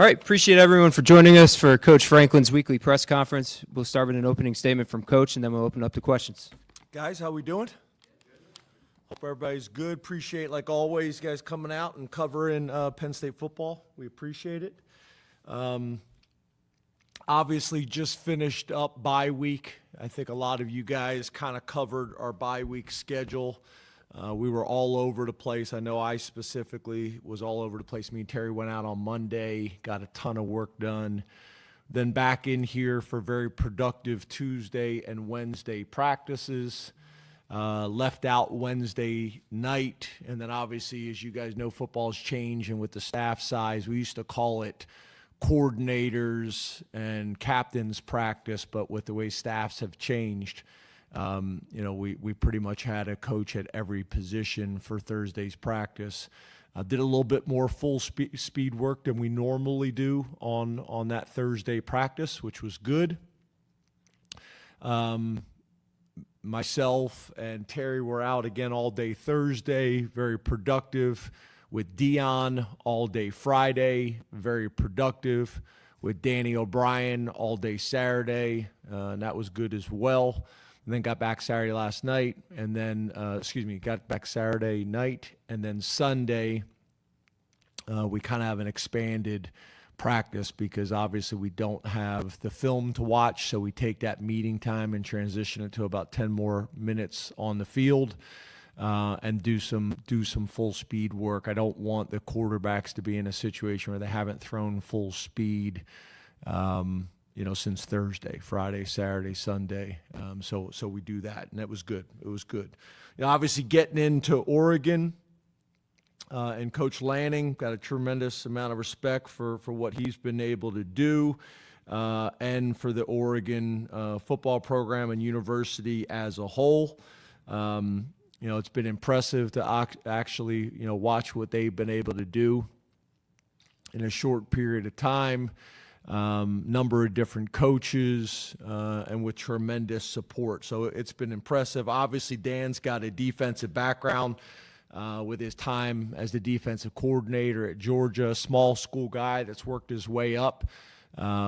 All right, appreciate everyone for joining us for Coach Franklin's weekly press conference. We'll start with an opening statement from Coach, and then we'll open up to questions. Guys, how we doing? Hope everybody's good. Appreciate, like always, you guys coming out and covering Penn State football. We appreciate it. Obviously, just finished up bye week. I think a lot of you guys kind of covered our bye week schedule. We were all over the place. I know I specifically was all over the place. Me and Terry went out on Monday, got a ton of work done. Then back in here for very productive Tuesday and Wednesday practices. Left out Wednesday night. And then obviously, as you guys know, football's changed. And with the staff size, we used to call it coordinators and captains practice. But with the way staffs have changed, we pretty much had a coach at every position for Thursday's practice. Did a little bit more full speed work than we normally do on that Thursday practice, which was good. Myself and Terry were out again all day Thursday, very productive. With Dion all day Friday, very productive. With Dani O'Brien all day Saturday, and that was good as well. And then got back Saturday last night, and then, got back Saturday night, and then Sunday, we kind of have an expanded practice because obviously we don't have the film to watch, so we take that meeting time and transition it to about 10 more minutes on the field and do some full speed work. I don't want the quarterbacks to be in a situation where they haven't thrown full speed since Thursday, Friday, Saturday, Sunday. So we do that, and that was good. It was good. Obviously getting into Oregon and Coach Lanning, got a tremendous amount of respect for what he's been able to do and for the Oregon football program and university as a whole. It's been impressive to actually, watch what they've been able to do in a short period of time. Number of different coaches and with tremendous support. So it's been impressive. Obviously, Dan's got a defensive background with his time as the defensive coordinator at Georgia, small school guy that's worked his way up,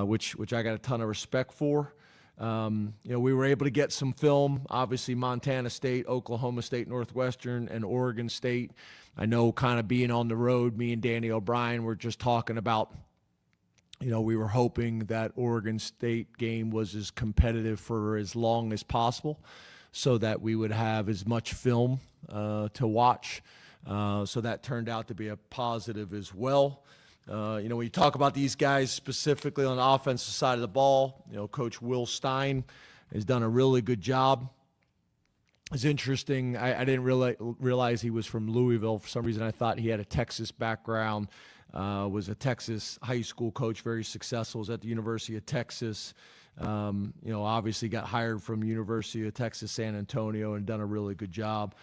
which I got a ton of respect for. We were able to get some film, obviously Montana State, Oklahoma State, Northwestern, and Oregon State. I know kind of being on the road, me and Dani O'Brien were just talking about, we were hoping that Oregon State game was as competitive for as long as possible so that we would have as much film to watch. So that turned out to be a positive as well. When you talk about these guys specifically on the offensive side of the ball, Coach Will Stein has done a really good job. It's interesting. I didn't realize he was from Louisville. For some reason, I thought he had a Texas background. Was a Texas high school coach, very successful, was at the University of Texas. Obviously got hired from University of Texas San Antonio and done a really good job.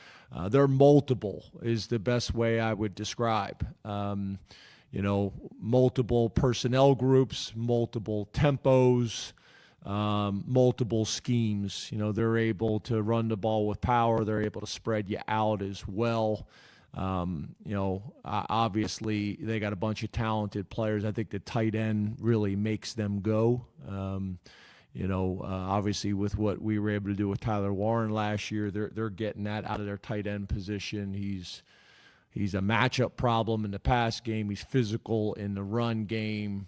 They're multiple is the best way I would describe. Multiple personnel groups, multiple tempos, multiple schemes. They're able to run the ball with power. They're able to spread you out as well. Obviously they got a bunch of talented players. I think the tight end really makes them go. Obviously with what we were able to do with Tyler Warren last year, they're getting that out of their tight end position. He's a matchup problem in the pass game. He's physical in the run game,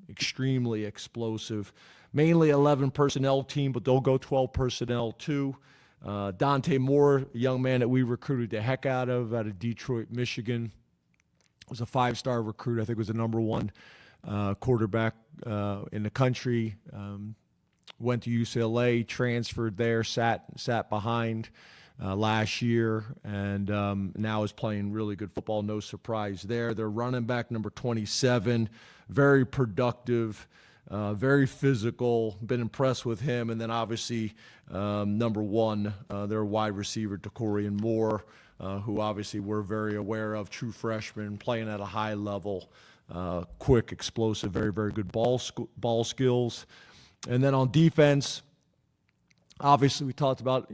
extremely explosive. Mainly 11 personnel team, but they'll go 12 personnel too. Dante Moore, a young man that we recruited the heck out of Detroit, Michigan, was a 5-star recruit. I think was the number one quarterback in the country. Went to UCLA, transferred there, sat behind last year, and now is playing really good football. No surprise there. Their running back, number 27, very productive. Very physical, been impressed with him. And then obviously number one, their wide receiver, Decorian Moore, who obviously we're very aware of, true freshman, playing at a high level, quick, explosive, very, very good ball skills. And then on defense, obviously we talked about,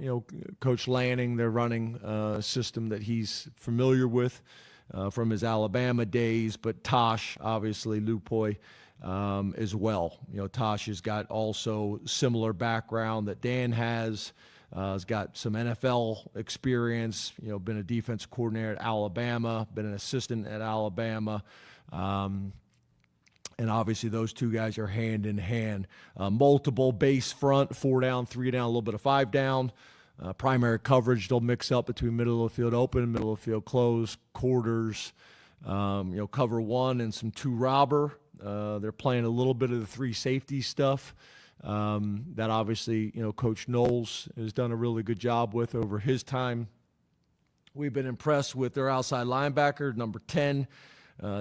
Coach Lanning, they're running a system that he's familiar with. from his Alabama days, but Tosh, obviously, Lupoy, as well. Tosh has got also similar background that Dan has. Has got some NFL experience, been a defensive coordinator at Alabama, been an assistant at Alabama. And obviously those two guys are hand in hand. Multiple base front, 4 down, 3 down, a little bit of 5 down. Primary coverage, they'll mix up between middle of the field open, middle of the field closed, quarters, cover 1 and some 2 robber. They're playing a little bit of the 3 safety stuff. That obviously, Coach Knowles has done a really good job with over his time. We've been impressed with their outside linebacker, number 10,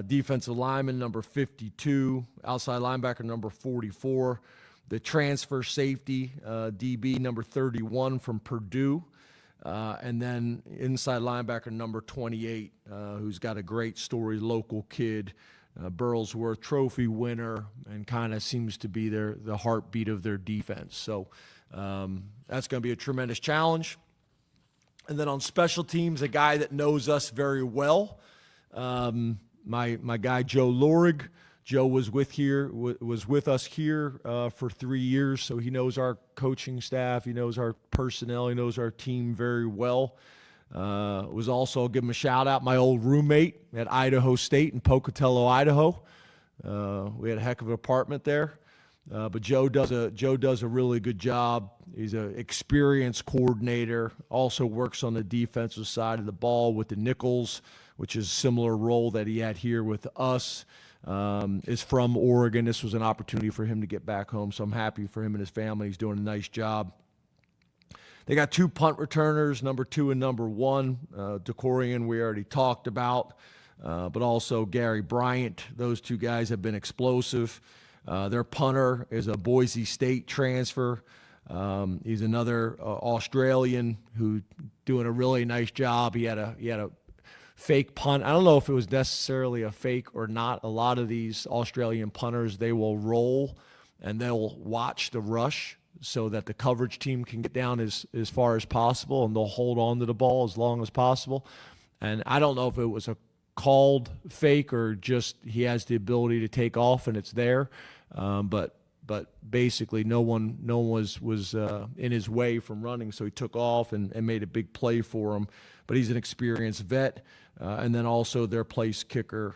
defensive lineman, number 52, outside linebacker, number 44, the transfer safety, DB, number 31 from Purdue, and then inside linebacker, number 28, who's got a great story, local kid, Burlsworth Trophy winner, and kind of seems to be the heartbeat of their defense. So that's going to be a tremendous challenge. And then on special teams, a guy that knows us very well, my guy Joe Lorig. Joe was with us here for 3 years, so he knows our coaching staff, he knows our personnel, he knows our team very well. Was also, I'll give him a shout out, my old roommate at Idaho State in Pocatello, Idaho. We had a heck of an apartment there. But Joe does a really good job. He's an experienced coordinator, also works on the defensive side of the ball with the nickels, which is a similar role that he had here with us. Is from Oregon. This was an opportunity for him to get back home, so I'm happy for him and his family. He's doing a nice job. They got 2 punt returners, number 2 and number 1. Decorian we already talked about, but also Gary Bryant. Those 2 guys have been explosive. Their punter is a Boise State transfer. He's another Australian who doing a really nice job. He had a fake punt. I don't know if it was necessarily a fake or not. A lot of these Australian punters, they will roll and they'll watch the rush so that the coverage team can get down as far as possible, and they'll hold on to the ball as long as possible. And I don't know if it was a called fake or just he has the ability to take off and it's there. But basically no one was in his way from running, so he took off and made a big play for him. But he's an experienced vet. And then also their place kicker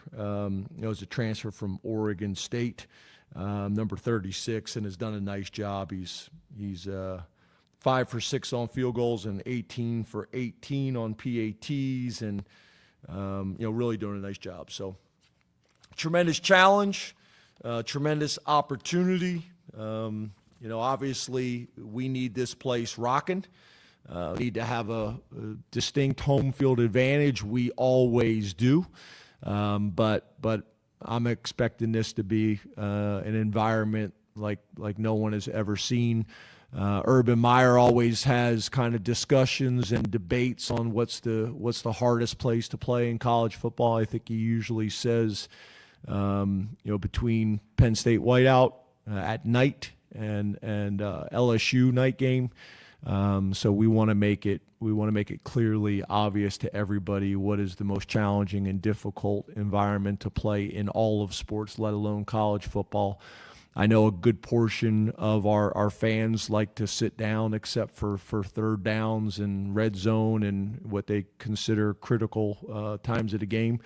is a transfer from Oregon State, number 36, and has done a nice job. He's 5 for 6 on field goals and 18 for 18 on PATs, and really doing a nice job. So tremendous challenge, tremendous opportunity. Obviously we need this place rocking. We need to have a distinct home field advantage. We always do. But I'm expecting this to be an environment like no one has ever seen. Urban Meyer always has kind of discussions and debates on what's the hardest place to play in college football. I think he usually says, between Penn State whiteout at night and LSU night game. So we want to make it clearly obvious to everybody what is the most challenging and difficult environment to play in all of sports, let alone college football. I know a good portion of our fans like to sit down, except for third downs and red zone and what they consider critical times of the game.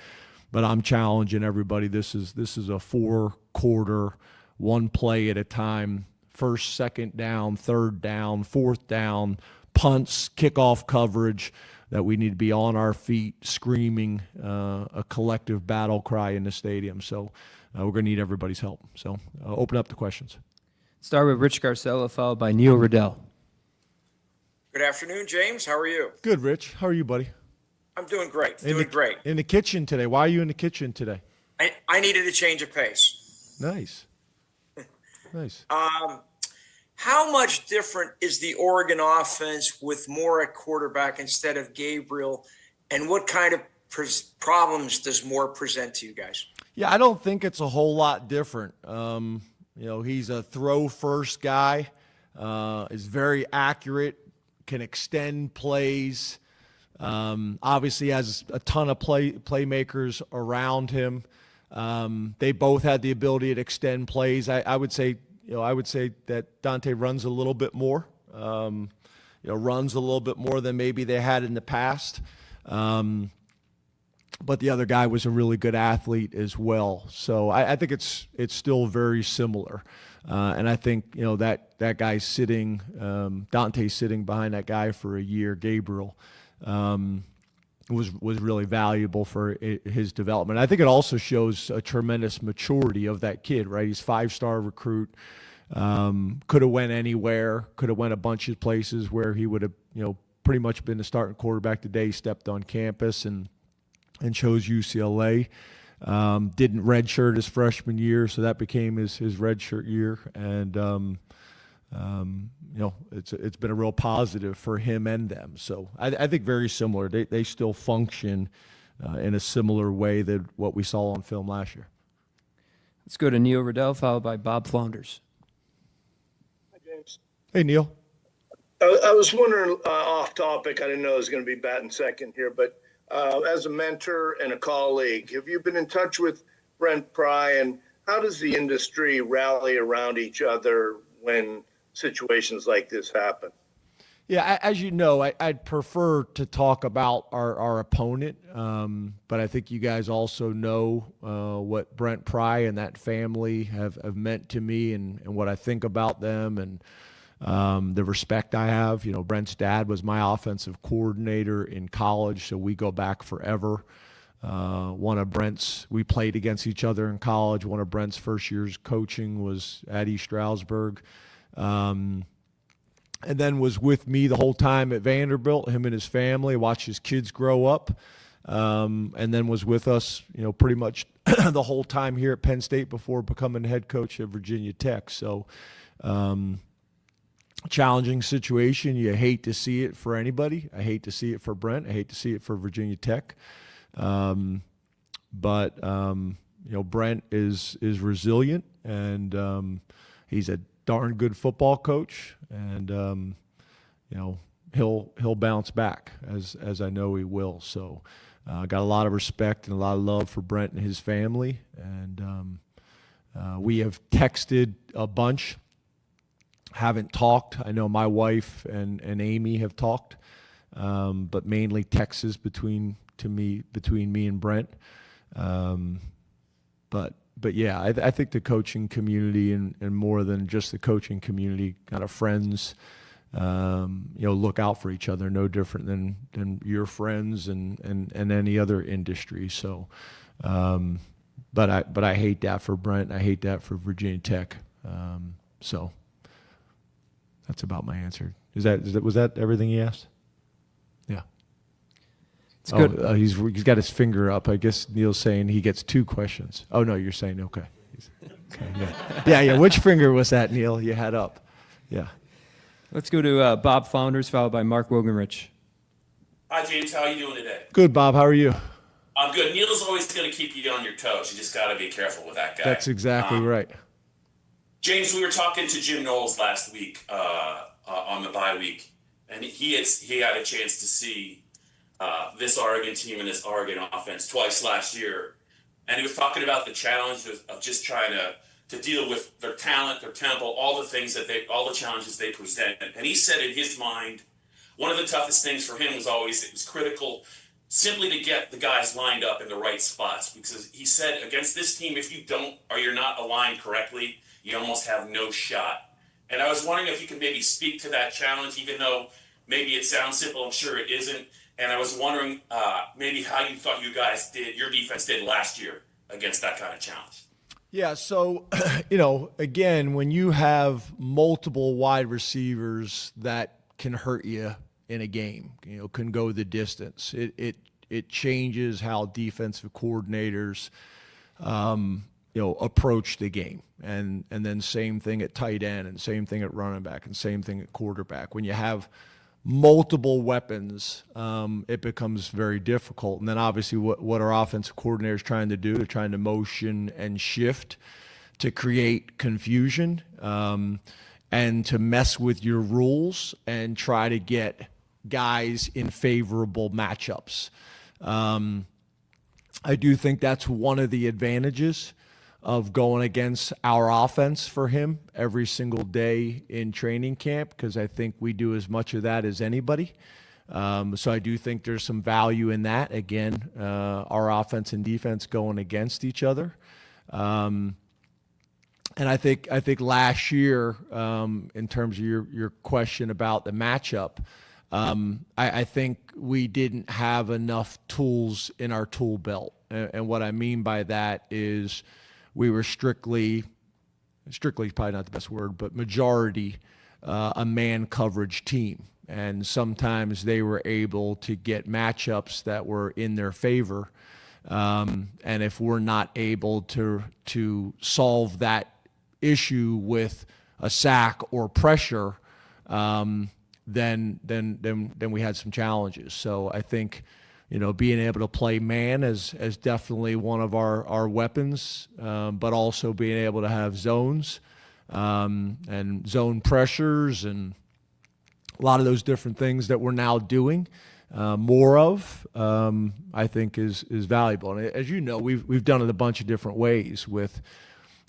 But I'm challenging everybody. This is a 4-quarter, 1 play at a time. First, second down, third down, fourth down, punts, kickoff coverage, that we need to be on our feet screaming a collective battle cry in the stadium. So we're going to need everybody's help. So open up the questions. Start with Rich Garcella, followed by Neil Riddell. Good afternoon, James. How are you? Good, Rich. How are you, buddy? I'm doing great. Great. In the kitchen today. Why are you in the kitchen today? I needed a change of pace. Nice. Nice. How much different is the Oregon offense with Moore at quarterback instead of Gabriel, and what kind of problems does Moore present to you guys? Yeah, I don't think it's a whole lot different. He's a throw-first guy, is very accurate, can extend plays, Obviously has a ton of playmakers around him. They both had the ability to extend plays. I would say that Dante runs a little bit more. Runs a little bit more than maybe they had in the past. But the other guy was a really good athlete as well. So I think it's still very similar. And I think, that guy's sitting, Dante's sitting behind that guy for a year, Gabriel, was really valuable for his development. I think it also shows a tremendous maturity of that kid, right? He's 5-star recruit. Could have went anywhere, could have went a bunch of places where he would have, pretty much been the starting quarterback today. He stepped on campus and chose UCLA. Didn't redshirt his freshman year, so that became his redshirt year. And, it's been a real positive for him and them. So I think very similar. They still function in a similar way that what we saw on film last year. Let's go to Neil Riddell, followed by Bob Flounders. Hi, James. Hey, Neil. I was wondering, off topic, I didn't know I was going to be batting second here, but as a mentor and a colleague, have you been in touch with Brent Pry, and how does the industry rally around each other when situations like this happen? Yeah, as you know, I'd prefer to talk about our opponent, but I think you guys also know what Brent Pry and that family have meant to me and what I think about them and the respect I have. Brent's dad was my offensive coordinator in college, so we go back forever. We played against each other in college. One of Brent's first years coaching was at East Stroudsburg. And then was with me the whole time at Vanderbilt, him and his family, watched his kids grow up, and then was with us, pretty much the whole time here at Penn State before becoming head coach at Virginia Tech. So challenging situation. You hate to see it for anybody. I hate to see it for Brent. I hate to see it for Virginia Tech. But Brent is resilient, and he's a darn good football coach, and he'll bounce back as I know he will. So got a lot of respect and a lot of love for Brent and his family, and we have texted a bunch, haven't talked. I know my wife and Amy have talked, but mainly texts between me and Brent. But yeah, I think the coaching community and more than just the coaching community, kind of friends, look out for each other, no different than your friends and any other industry. So, but I hate that for Brent. I hate that for Virginia Tech. So that's about my answer. Was that everything he asked? Yeah. It's good. He's got his finger up. I guess Neil's saying he gets 2 questions. Oh, no, you're saying okay. Okay, yeah. Which finger was that, Neil, you had up? Yeah. Let's go to Bob Flounders, followed by Mark Wogenrich. Hi, James. How are you doing today? Good, Bob. How are you? I'm good. Neil's always going to keep you on your toes. You just got to be careful with that guy. That's exactly right. James, we were talking to Jim Knowles last week on the bye week, and he had a chance to see this Oregon team and this Oregon offense twice last year. And he was talking about the challenge of just trying to deal with their talent, their tempo, all the challenges they present. And he said in his mind, one of the toughest things for him was always, it was critical simply to get the guys lined up in the right spots. Because he said against this team, if you don't, or you're not aligned correctly, you almost have no shot. And I was wondering if you could maybe speak to that challenge, even though maybe it sounds simple, I'm sure it isn't. And I was wondering maybe how you thought your defense did last year against that kind of challenge. Yeah, so, again, when you have multiple wide receivers that can hurt you in a game, can go the distance, it changes how defensive coordinators, approach the game. And then same thing at tight end and same thing at running back and same thing at quarterback. When you have multiple weapons, it becomes very difficult. And then obviously what our offensive coordinator is trying to do, they're trying to motion and shift to create confusion and to mess with your rules and try to get guys in favorable matchups. I do think that's one of the advantages of going against our offense for him every single day in training camp, because I think we do as much of that as anybody. So I do think there's some value in that. Again, our offense and defense going against each other. And I think last year, in terms of your question about the matchup, I think we didn't have enough tools in our tool belt. And what I mean by that is we were strictly is probably not the best word, but majority a man coverage team. And sometimes they were able to get matchups that were in their favor. And if we're not able to solve that issue with a sack or pressure, then we had some challenges. So I think, being able to play man is definitely one of our weapons, but also being able to have zones and zone pressures and a lot of those different things that we're now doing more of, I think is valuable. And as you know, we've done it a bunch of different ways with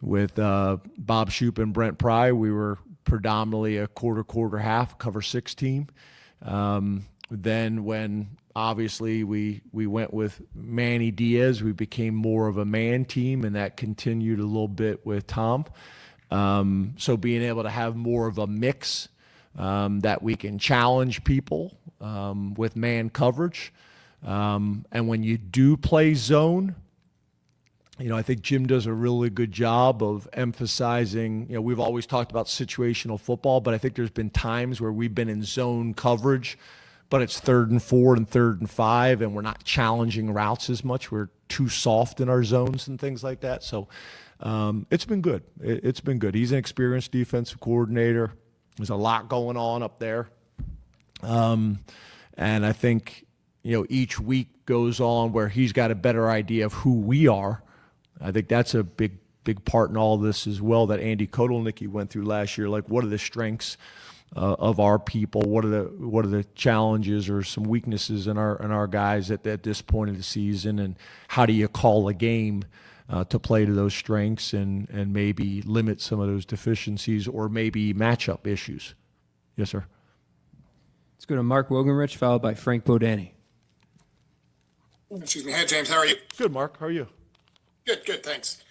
Bob Shoop and Brent Pry. We were predominantly a quarter, half, cover 6 team. Then when obviously we went with Manny Diaz, we became more of a man team, and that continued a little bit with Tom. So being able to have more of a mix that we can challenge people with man coverage. And when you do play zone, I think Jim does a really good job of emphasizing, we've always talked about situational football, but I think there's been times where we've been in zone coverage, but it's 3rd and 4 and 3rd and 5, and we're not challenging routes as much. We're too soft in our zones and things like that. So it's been good. It's been good. He's an experienced defensive coordinator. There's a lot going on up there. And I think, each week goes on where he's got a better idea of who we are. I think that's a big part in all this as well that Andy Kotelnicki went through last year. Like, what are the strengths of our people? What are the challenges or some weaknesses in our guys at this point of the season? And how do you call a game to play to those strengths and maybe limit some of those deficiencies or maybe matchup issues? Yes, sir. Let's go to Mark Wogenrich, followed by Frank Bodani. Excuse me. Hey, James, how are you? Good, Mark. How are you? Good, thanks.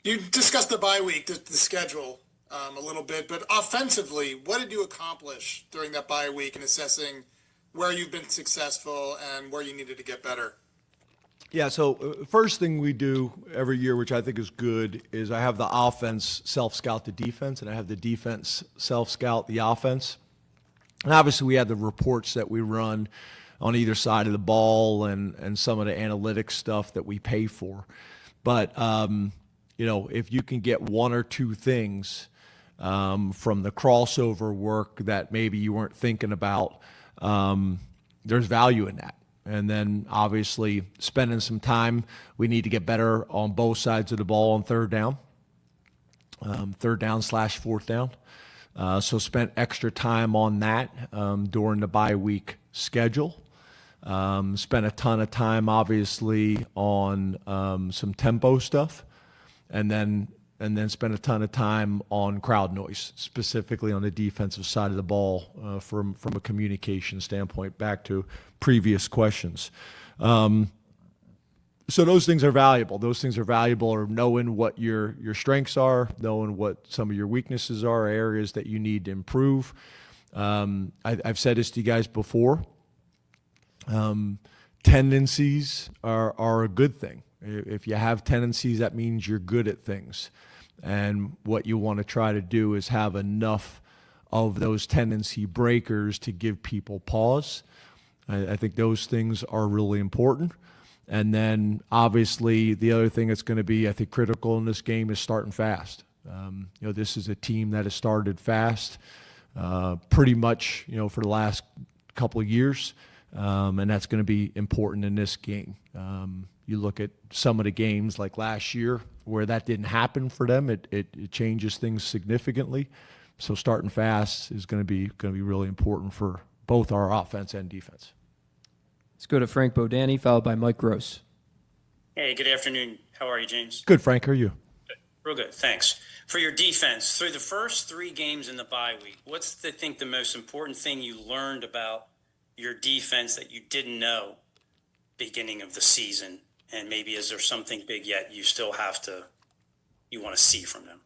You discussed the bye week, the schedule a little bit, but offensively, what did you accomplish during that bye week in assessing where you've been successful and where you needed to get better? Yeah, so first thing we do every year, which I think is good, is I have the offense self-scout the defense, and I have the defense self-scout the offense. And obviously we have the reports that we run on either side of the ball and some of the analytics stuff that we pay for. But, if you can get one or two things from the crossover work that maybe you weren't thinking about, there's value in that. And then obviously spending some time, we need to get better on both sides of the ball on third down, 3rd/4th down. So spent extra time on that during the bye week schedule. Spent a ton of time, obviously, on some tempo stuff, and then spent a ton of time on crowd noise, specifically on the defensive side of the ball from a communication standpoint, back to previous questions. So those things are valuable. Those things are valuable, or knowing what your strengths are, knowing what some of your weaknesses are, areas that you need to improve. I've said this to you guys before. Tendencies are a good thing. If you have tendencies, that means you're good at things. And what you want to try to do is have enough of those tendency breakers to give people pause. I think those things are really important. And then obviously the other thing that's going to be, I think, critical in this game is starting fast. This is a team that has started fast pretty much, for the last couple of years. And that's going to be important in this game. You look at some of the games like last year where that didn't happen for them. It changes things significantly. So starting fast is going to be really important for both our offense and defense. Let's go to Frank Bodani, followed by Mike Gross. Hey, good afternoon. How are you, James? Good, Frank. How are you? Real good, thanks. For your defense, through the first 3 games in the bye week, what's the most important thing you learned about your defense that you didn't know beginning of the season? And maybe is there something big yet you still you want to see from them?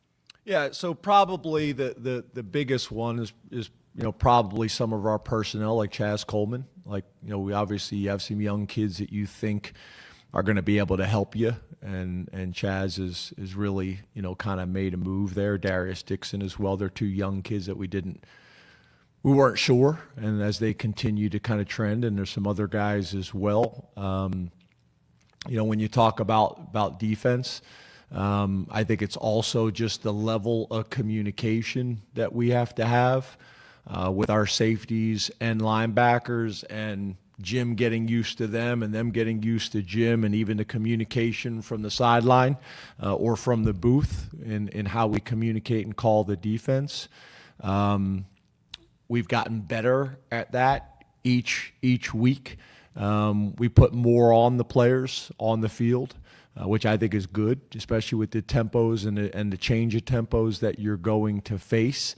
Yeah, so probably the biggest one is probably some of our personnel, like Chaz Coleman. Like, we obviously have some young kids that you think are going to be able to help you, and Chaz is really kind of made a move there. Darius Dixon as well. They're 2 young kids that we weren't sure, and as they continue to kind of trend, and there's some other guys as well. When you talk about defense, I think it's also just the level of communication that we have to have with our safeties and linebackers, and Jim getting used to them and them getting used to Jim, and even the communication from the sideline or from the booth in how we communicate and call the defense. We've gotten better at that each week. We put more on the players on the field, which I think is good, especially with the tempos and the change of tempos that you're going to face.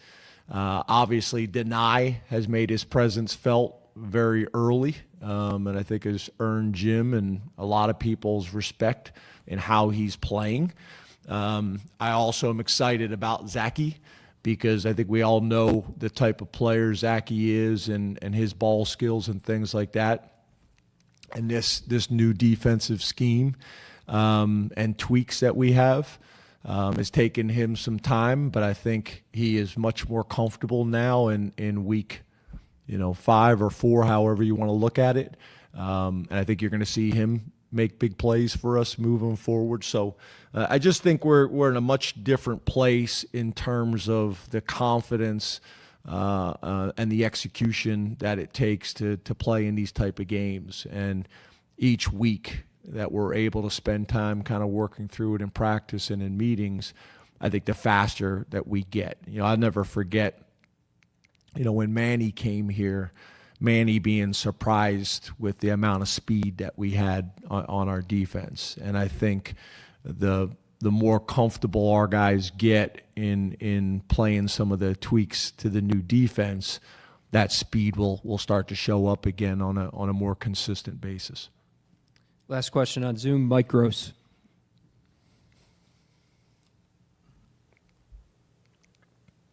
Obviously, Dani has made his presence felt very early, and I think has earned Jim and a lot of people's respect in how he's playing. I also am excited about Zachy, because I think we all know the type of player Zachy is and his ball skills and things like that. And this new defensive scheme and tweaks that we have has taken him some time, but I think he is much more comfortable now in week 5 or 4, however you want to look at it. And I think you're going to see him make big plays for us moving forward. So I just think we're in a much different place in terms of the confidence and the execution that it takes to play in these type of games. And each week that we're able to spend time kind of working through it in practice and in meetings, I think the faster that we get. I'll never forget, when Manny came here, Manny being surprised with the amount of speed that we had on our defense. And I think the more comfortable our guys get in playing some of the tweaks to the new defense, that speed will start to show up again on a more consistent basis. Last question on Zoom, Mike Gross.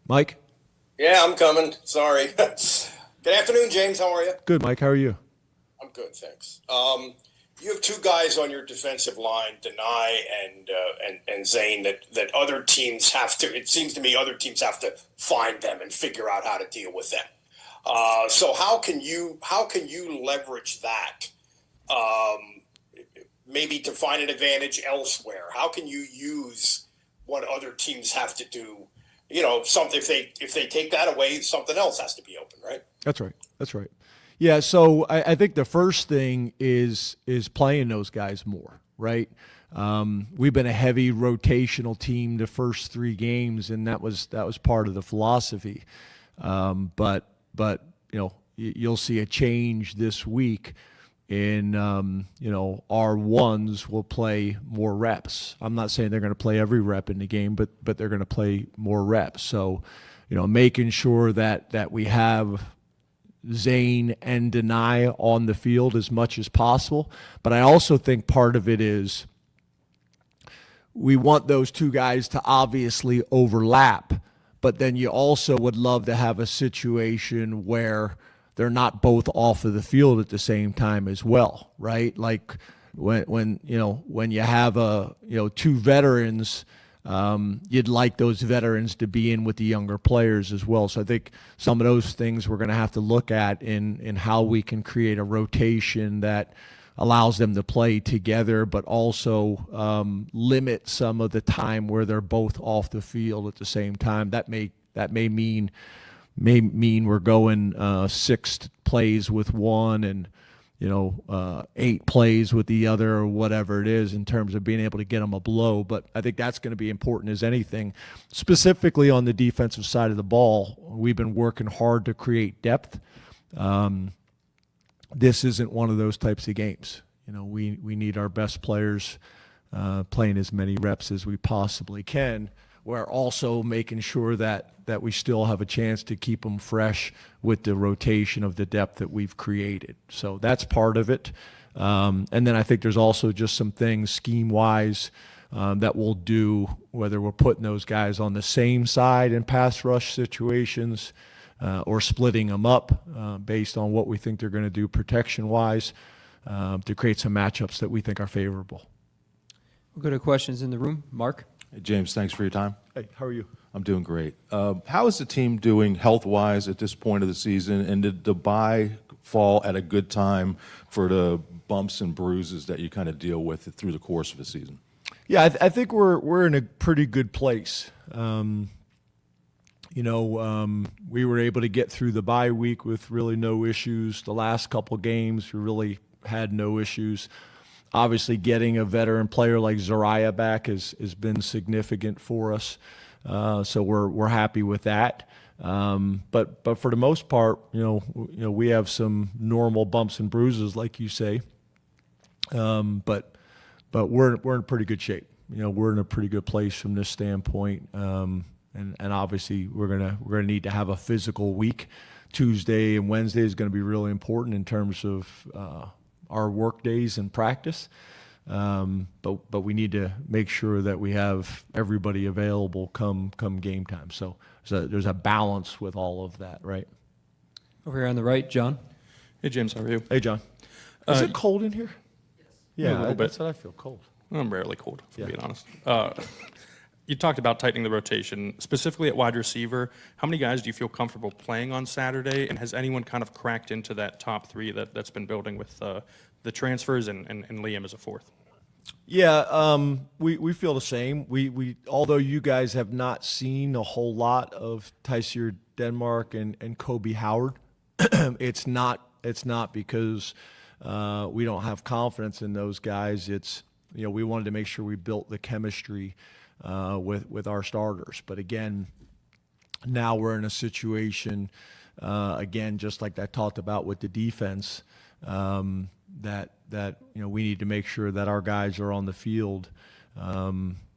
Mike? Yeah, I'm coming. Sorry. Good afternoon, James. How are you? Good, Mike. How are you? I'm good, thanks. You have 2 guys on your defensive line, Dani and Zane, that other teams have to. It seems to me other teams have to find them and figure out how to deal with them. So how can you leverage that? Maybe to find an advantage elsewhere. How can you use what other teams have to do? Something if they take that away, something else has to be open, right? That's right. Yeah, so I think the first thing is playing those guys more, right? We've been a heavy rotational team the first 3 games, and that was part of the philosophy. But you'll see a change this week in our ones will play more reps. I'm not saying they're going to play every rep in the game, but they're going to play more reps. So, making sure that we have Zane and Dani on the field as much as possible. But I also think part of it is we want those 2 guys to obviously overlap, but then you also would love to have a situation where they're not both off of the field at the same time as well, right? Like when you have 2 veterans, you'd like those veterans to be in with the younger players as well. So I think some of those things we're going to have to look at in how we can create a rotation that allows them to play together, but also limit some of the time where they're both off the field at the same time. That may mean we're going 6 plays with one and 8 plays with the other, or whatever it is in terms of being able to get them a blow. But I think that's going to be important as anything. Specifically on the defensive side of the ball, we've been working hard to create depth this isn't one of those types of games. We need our best players playing as many reps as we possibly can. We're also making sure that we still have a chance to keep them fresh with the rotation of the depth that we've created. So that's part of it. And then I think there's also just some things scheme-wise that we'll do, whether we're putting those guys on the same side in pass rush situations or splitting them up based on what we think they're going to do protection-wise to create some matchups that we think are favorable. We'll go to questions in the room. Mark? Hey, James, thanks for your time. Hey, how are you? I'm doing great. How is the team doing health-wise at this point of the season, and did the bye fall at a good time for the bumps and bruises that you kind of deal with through the course of the season? Yeah, I think we're in a pretty good place. We were able to get through the bye week with really no issues. The last couple games, we really had no issues. Obviously, getting a veteran player like Zariah back has been significant for us, so we're happy with that. But for the most part, we have some normal bumps and bruises, like you say. But we're in pretty good shape. We're in a pretty good place from this standpoint. And obviously we're gonna need to have a physical week. Tuesday and Wednesday is going to be really important in terms of our work days and practice. But we need to make sure that we have everybody available come game time. So there's a balance with all of that, right? Over here on the right, John? Hey, James, how are you? Hey, John. Is it cold in here? Yeah, a little bit. That's what I feel, cold. I'm rarely cold, if Yeah. I'm being honest. You talked about tightening the rotation, specifically at wide receiver. How many guys do you feel comfortable playing on Saturday? And has anyone kind of cracked into that top three that's been building with the transfers and Liam as a fourth? Yeah, we feel the same. We although you guys have not seen a whole lot of Tysier Denmark and Kobe Howard, it's not because we don't have confidence in those guys. It's we wanted to make sure we built the chemistry with our starters. But again, now we're in a situation again, just like I talked about with the defense, that we need to make sure that our guys are on the field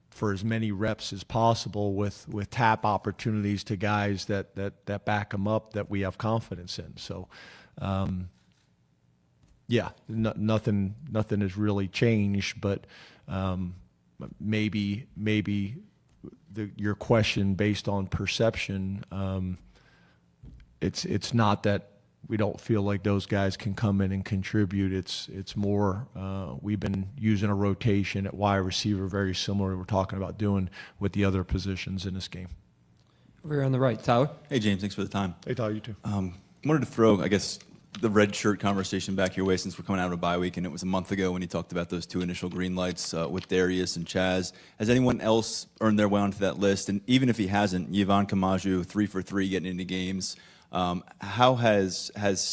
for as many reps as possible with tap opportunities to guys that back them up, that we have confidence in. So nothing has really changed, but maybe your question based on perception, it's not that we don't feel like those guys can come in and contribute. It's more we've been using a rotation at wide receiver, very similar to what we're talking about doing with the other positions in this game. Over here on the right, Tyler? Hey, James, thanks for the time. Hey, Tyler, you too. Wanted to throw, I guess, the red shirt conversation back your way, since we're coming out of a bye week, and it was a month ago when you talked about those two initial green lights with Darius and Chaz. Has anyone else earned their way onto that list? And even if he hasn't, Yvonne Kamaju, 3 for 3 getting into games. How has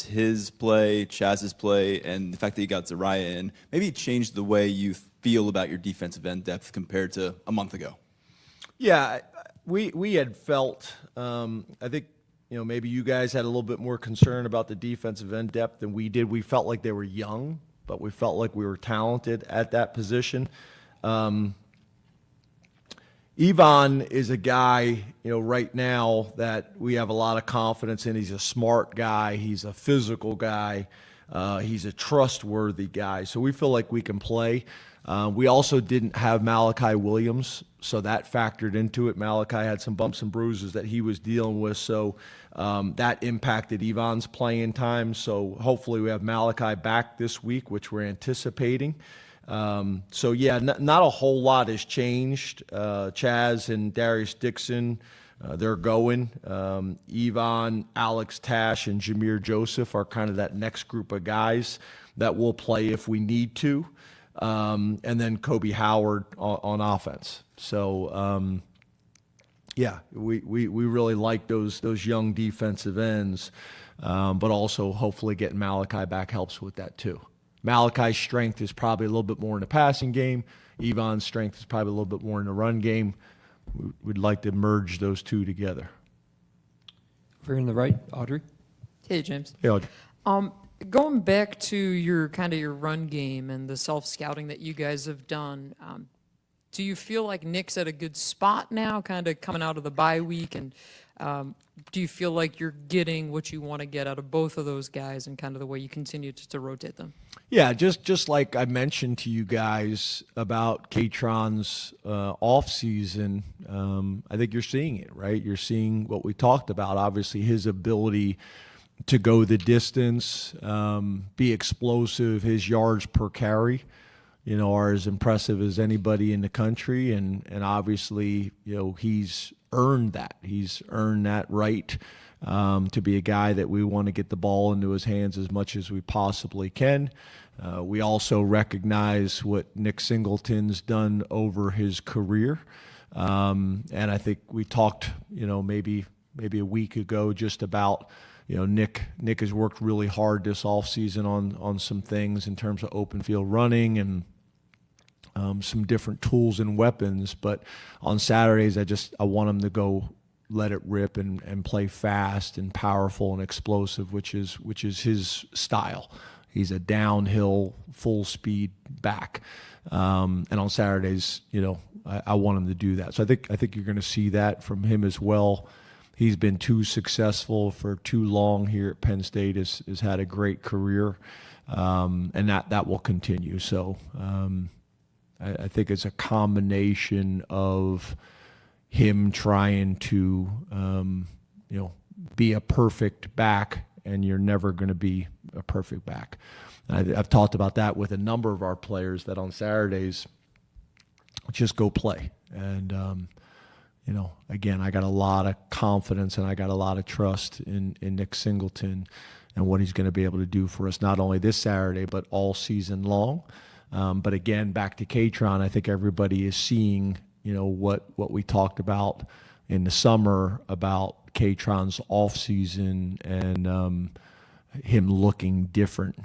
his play, Chaz's play, and the fact that you got Zariah in, maybe changed the way you feel about your defensive end depth compared to a month ago? Yeah, we had felt, I think, maybe you guys had a little bit more concern about the defensive end depth than we did. We felt like they were young, but we felt like we were talented at that position. Yvonne is a guy, right now that we have a lot of confidence in. He's a smart guy. He's a physical guy. He's a trustworthy guy. So we feel like we can play. We also didn't have Malachi Williams, so that factored into it. Malachi had some bumps and bruises that he was dealing with, so that impacted Yvonne's playing time. So hopefully we have Malachi back this week, which we're anticipating. Not a whole lot has changed. Chaz and Darius Dixon, they're going. Yvonne, Alex Tash, and Jameer Joseph are kind of that next group of guys that will play if we need to. And then Kobe Howard on offense. So, we really like those young defensive ends, but also hopefully getting Malachi back helps with that too. Malachi's strength is probably a little bit more in the passing game. Yvonne's strength is probably a little bit more in the run game. We'd like to merge those two together. Over here on the right, Audrey? Hey, James. Hey, Audrey. Going back to your run game and the self-scouting that you guys have done, do you feel like Nick's at a good spot now, kind of coming out of the bye week? And do you feel like you're getting what you want to get out of both of those guys and kind of the way you continue to rotate them? Yeah, just like I mentioned to you guys about Katron's off season, I think you're seeing it, right? You're seeing what we talked about. Obviously, his ability to go the distance, be explosive, his yards per carry, are as impressive as anybody in the country, and obviously, he's earned that. He's earned that right to be a guy that we want to get the ball into his hands as much as we possibly can. We also recognize what Nick Singleton's done over his career, and I think we talked, maybe a week ago just about. Nick has worked really hard this offseason on some things in terms of open field running and some different tools and weapons. But on Saturdays, I want him to go let it rip and play fast and powerful and explosive, which is his style. He's a downhill, full speed back. And on Saturdays, I want him to do that. So I think you're going to see that from him as well. He's been too successful for too long here at Penn State. Has had a great career, and that will continue. So I think it's a combination of him trying to be a perfect back, and you're never going to be a perfect back. I've talked about that with a number of our players that on Saturdays just go play and. Again, I got a lot of confidence and I got a lot of trust in Nick Singleton and what he's going to be able to do for us, not only this Saturday, but all season long. But again, back to Katron, I think everybody is seeing, what we talked about in the summer about Katron's offseason and him looking different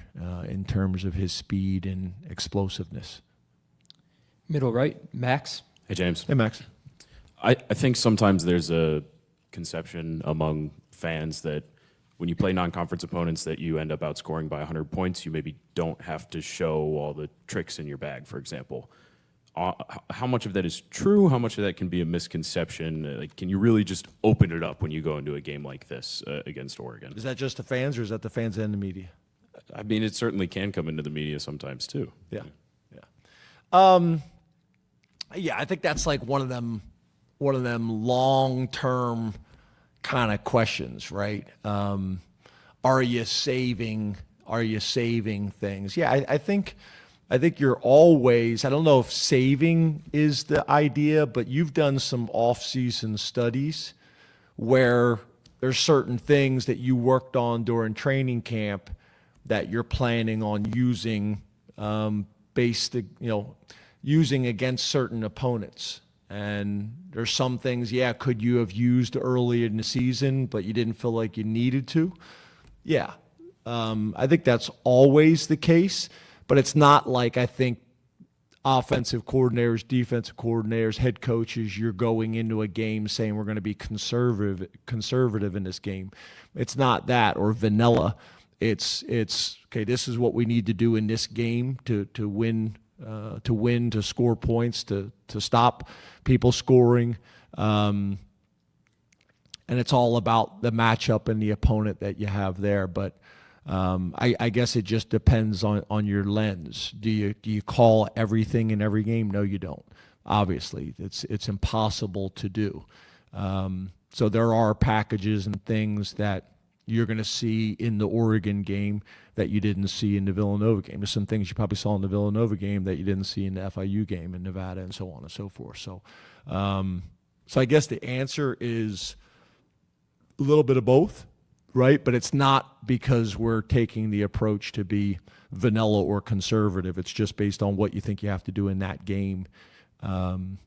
in terms of his speed and explosiveness. Middle right, Max. Hey, James. Hey, Max. I think sometimes there's a conception among fans that when you play non-conference opponents that you end up outscoring by 100 points. You maybe don't have to show all the tricks in your bag, for example. How much of that is true? How much of that can be a misconception? Can you really just open it up when you go into a game like this against Oregon? Is that just the fans or is that the fans and the media? I mean, it certainly can come into the media sometimes, too. Yeah. Yeah, I think that's like one of them long-term kind of questions, right? Are you saving things? Yeah, I think you're always, I don't know if saving is the idea, but you've done some off-season studies where there's certain things that you worked on during training camp that you're planning on using using against certain opponents. And there's some things, could you have used early in the season, but you didn't feel like you needed to? Yeah. I think that's always the case, but it's not like I think offensive coordinators, defensive coordinators, head coaches, you're going into a game saying we're going to be conservative in this game. It's not that, or vanilla. It's okay, this is what we need to do in this game to win, to score points, to stop people scoring. And it's all about the matchup and the opponent that you have there. But I guess it just depends on your lens. Do you call everything in every game? No, you don't. Obviously, it's impossible to do. So there are packages and things that you're going to see in the Oregon game that you didn't see in the Villanova game. There's some things you probably saw in the Villanova game that you didn't see in the FIU game in Nevada and so on and so forth. So, so I guess the answer is a little bit of both, right? But it's not because we're taking the approach to be vanilla or conservative. It's just based on what you think you have to do in that game to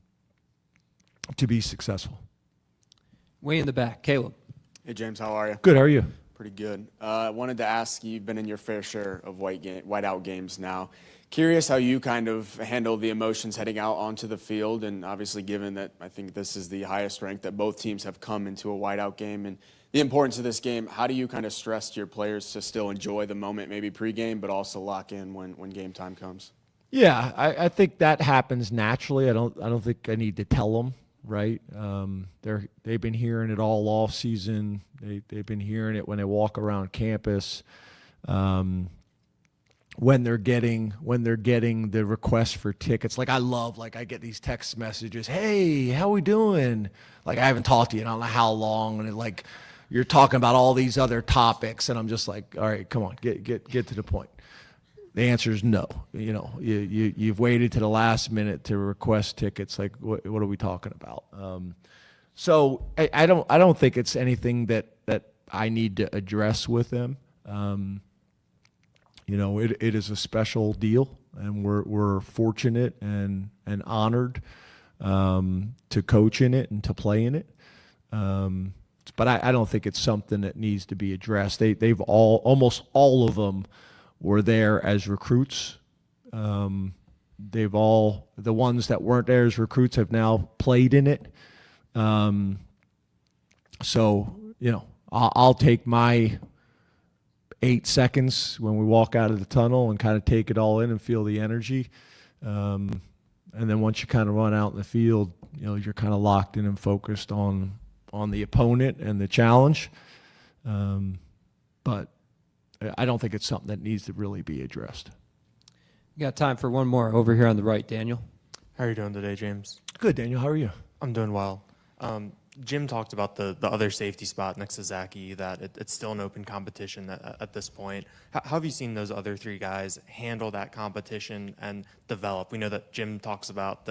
be successful. Way in the back, Caleb. Hey, James, how are you? Good, how are you? Pretty good. I wanted to ask, you've been in your fair share of whiteout games now. Curious how you kind of handle the emotions heading out onto the field, and obviously given that I think this is the highest rank that both teams have come into a whiteout game in the importance of this game. How do you kind of stress to your players to still enjoy the moment, maybe pregame, but also lock in when game time comes? Yeah, I think that happens naturally. I don't think I need to tell them, right? They've been hearing it all off season. They've been hearing it when they walk around campus. When they're getting the request for tickets, like I get these text messages, hey, how we doing? Like, I haven't talked to you in I don't know how long, and you're talking about all these other topics, and I'm just like, all right, come on, get to the point. The answer is no. You've waited to the last minute to request tickets. Like, what are we talking about? So I don't think it's anything that I need to address with them. It is a special deal, and we're fortunate and honored to coach in it and to play in it. But I don't think it's something that needs to be addressed. Almost all of them were there as recruits. The ones that weren't there as recruits have now played in it. So I'll take my 8 seconds when we walk out of the tunnel and kind of take it all in and feel the energy. And then once you kind of run out in the field, you're kind of locked in and focused on the opponent and the challenge. But I don't think it's something that needs to really be addressed. We got time for one more over here on the right, Daniel. How are you doing today, James? Good, Daniel. How are you? I'm doing well. Jim talked about the other safety spot next to Zachy, that it's still an open competition at this point. How have you seen those other three guys handle that competition and develop? We know that Jim talks about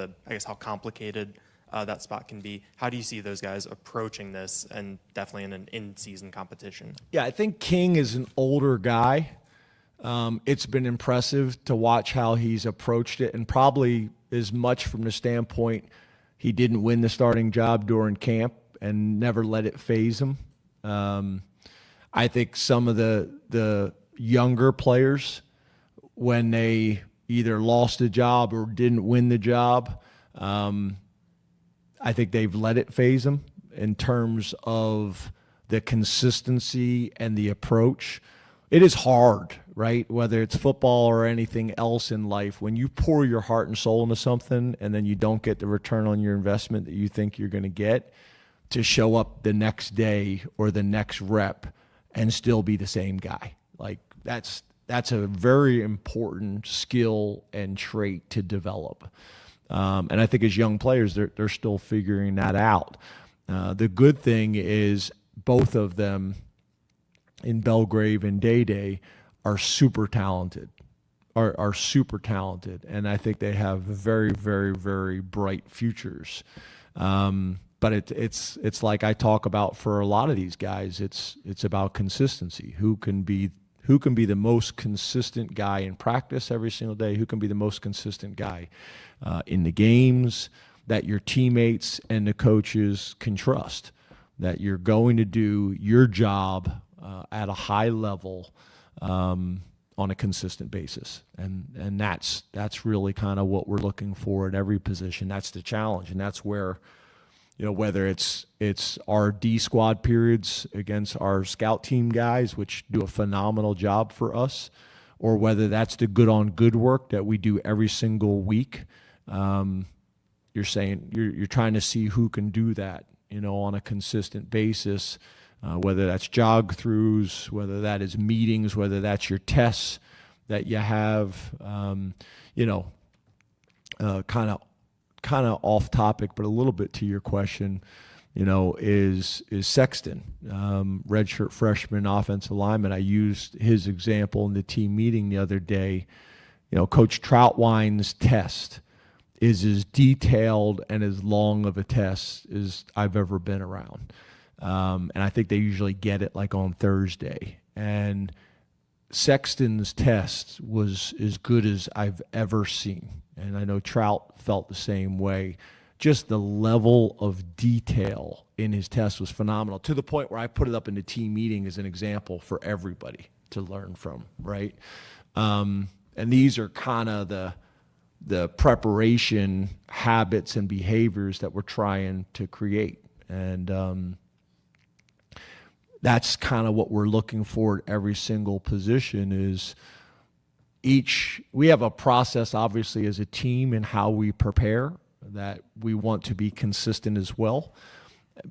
how complicated that spot can be. How do you see those guys approaching this, and definitely in an in-season competition? Yeah, I think King is an older guy. It's been impressive to watch how he's approached it, and probably as much from the standpoint he didn't win the starting job during camp and never let it faze him. I think some of the younger players, when they either lost a job or didn't win the job, I think they've let it faze them in terms of the consistency and the approach. It is hard, right? Whether it's football or anything else in life, when you pour your heart and soul into something and then you don't get the return on your investment that you think you're going to get, to show up the next day or the next rep and still be the same guy. Like, that's a very important skill and trait to develop. And I think as young players, they're still figuring that out. The good thing is both of them in Belgrave and Day are super talented, are super talented. And I think they have very, very, very bright futures. But it's like I talk about for a lot of these guys, it's about consistency. Who can be the most consistent guy in practice every single day? Who can be the most consistent guy in the games that your teammates and the coaches can trust? That you're going to do your job at a high level on a consistent basis, and that's really kind of what we're looking for at every position. That's the challenge, and that's where, whether it's our D squad periods against our scout team guys, which do a phenomenal job for us, or whether that's the good on good work that we do every single week. You're trying to see who can do that, on a consistent basis. Whether that's jog throughs, whether that is meetings, whether that's your tests that you have, kind of off topic, but a little bit to your question, is Sexton, redshirt freshman offensive lineman. I used his example in the team meeting the other day. Coach Troutwine's test is as detailed and as long of a test as I've ever been around. And I think they usually get it like on Thursday. And Sexton's test was as good as I've ever seen. And I know Trout felt the same way. Just the level of detail in his test was phenomenal, to the point where I put it up in the team meeting as an example for everybody to learn from, right? And these are kind of the preparation habits and behaviors that we're trying to create. And that's kind of what we're looking for at every single position is we have a process, obviously, as a team in how we prepare that we want to be consistent as well.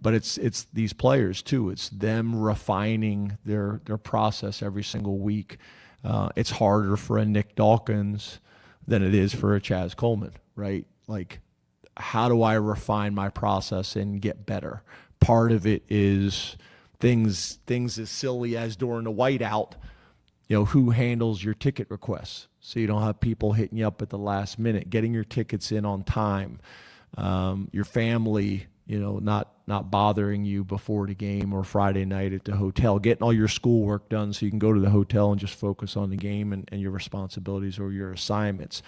But it's these players too. It's them refining their process every single week. It's harder for a Nick Dawkins than it is for a Chaz Coleman, right? Like, how do I refine my process and get better? Part of it is things as silly as during the whiteout, who handles your ticket requests so you don't have people hitting you up at the last minute, getting your tickets in on time, your family, not bothering you before the game or Friday night at the hotel, getting all your schoolwork done so you can go to the hotel and just focus on the game and your responsibilities or your assignments.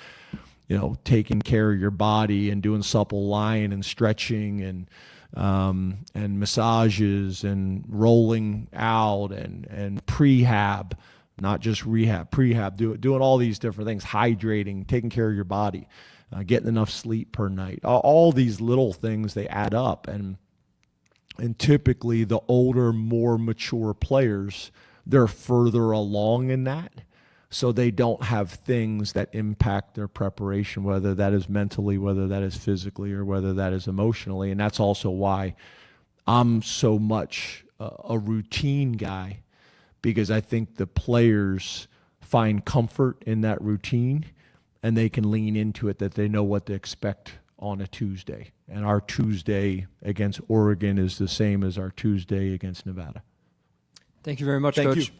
Taking care of your body and doing supple lying and stretching and massages and rolling out and prehab, not just rehab, prehab, doing all these different things, hydrating, taking care of your body, getting enough sleep per night. All these little things, they add up. And typically the older, more mature players, they're further along in that. So they don't have things that impact their preparation, whether that is mentally, whether that is physically, or whether that is emotionally. And that's also why I'm so much a routine guy, because I think the players find comfort in that routine and they can lean into it, that they know what to expect on a Tuesday. And our Tuesday against Oregon is the same as our Tuesday against Nevada. Thank you very much, Thank Coach. you.